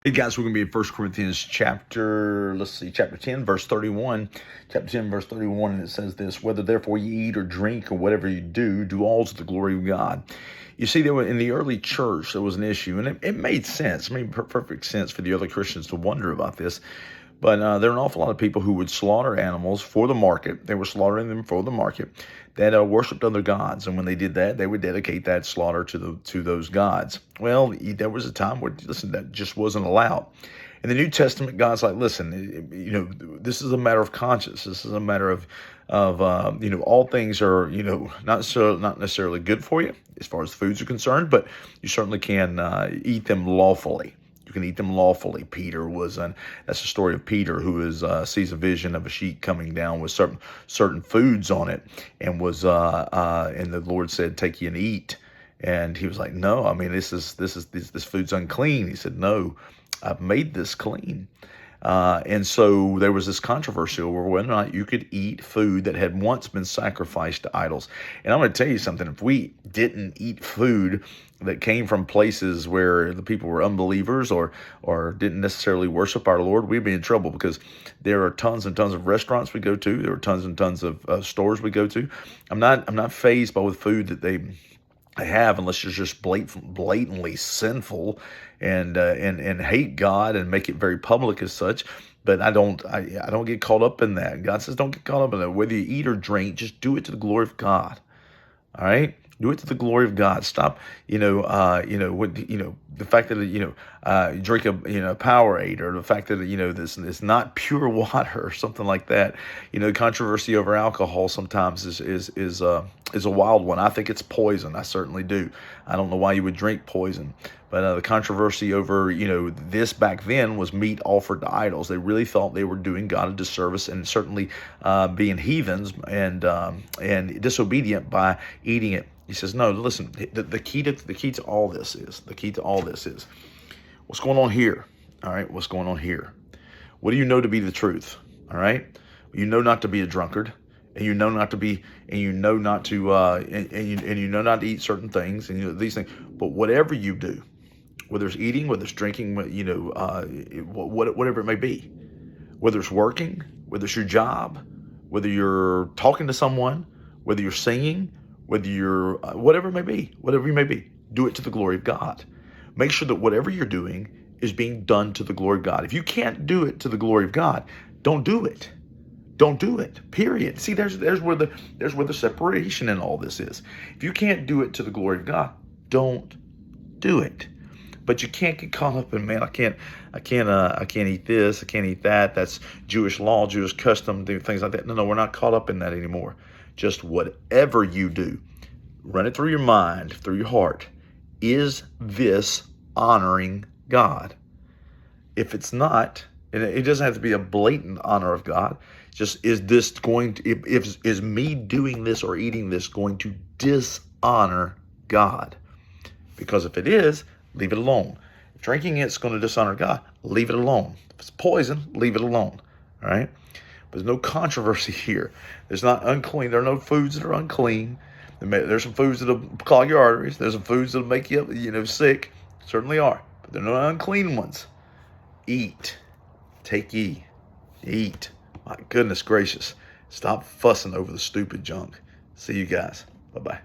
Hey guys, we're going to be in 1 Corinthians chapter 10, verse 31. Chapter 10, verse 31, and it says this: whether therefore you eat or drink or whatever you do all to the glory of God. You see, in the early church, there was an issue, and it made sense. It made perfect sense for the early Christians to wonder about this. But there are an awful lot of people who would slaughter animals for the market. They were slaughtering them for the market that worshipped other gods. And when they did that, they would dedicate that slaughter to those gods. Well, there was a time where, listen, that just wasn't allowed. In the New Testament, God's like, listen, this is a matter of conscience. This is a matter of all things are, not necessarily good for you as far as foods are concerned, but you certainly can eat them lawfully. You can eat them lawfully. That's the story of Peter, who sees a vision of a sheet coming down with certain foods on it, and and the Lord said, "Take ye and eat." And he was like, "No, I mean this food's unclean." He said, "No, I've made this clean." And so there was this controversy over whether or not you could eat food that had once been sacrificed to idols. And I'm going to tell you something: if we didn't eat food that came from places where the people were unbelievers or didn't necessarily worship our Lord, we'd be in trouble, because there are tons and tons of restaurants we go to. There are tons and tons of stores we go to. I'm not fazed by the food that they have, unless you're just blatantly sinful and hate God and make it very public as such. But I don't get caught up in that. God says don't get caught up in that. Whether you eat or drink, just do it to the glory of God. All right, do it to the glory of God. Stop, the fact that you drink a Powerade, or the fact that this is not pure water or something like that. Controversy over alcohol sometimes is a wild one. I think it's poison. I certainly do. I don't know why you would drink poison. But the controversy over, this back then was meat offered to idols. They really thought they were doing God a disservice, and certainly being heathens and disobedient by eating it. He says, no, listen, the key to all this is, what's going on here? All right, what's going on here? What do you know to be the truth? All right, you know not to be a drunkard, and you know not to be, and you know not to, and you know not to eat certain things, and these things. But whatever you do, whether it's eating, whether it's drinking, whatever it may be, whether it's working, whether it's your job, whether you're talking to someone, whether you're singing, whether you're whatever you may be, do it to the glory of God. Make sure that whatever you're doing is being done to the glory of God. If you can't do it to the glory of God, don't do it. Don't do it. Period. See, there's where the separation in all this is. If you can't do it to the glory of God, don't do it. But you can't get caught up in, man, I can't eat this, I can't eat that. That's Jewish law, Jewish custom, things like that. No, we're not caught up in that anymore. Just whatever you do, run it through your mind, through your heart. Is this honoring God? If it's not, and it doesn't have to be a blatant honor of God, just is this going to, is me doing this or eating this going to dishonor God? Because if it is, leave it alone. If drinking it's going to dishonor God, leave it alone. If it's poison, leave it alone. All right? But there's no controversy here. There's not unclean. There are no foods that are unclean. There's some foods that'll clog your arteries. There's some foods that'll make you sick. Certainly are. But there are no unclean ones. Eat. Take ye. Eat. My goodness gracious. Stop fussing over the stupid junk. See you guys. Bye-bye.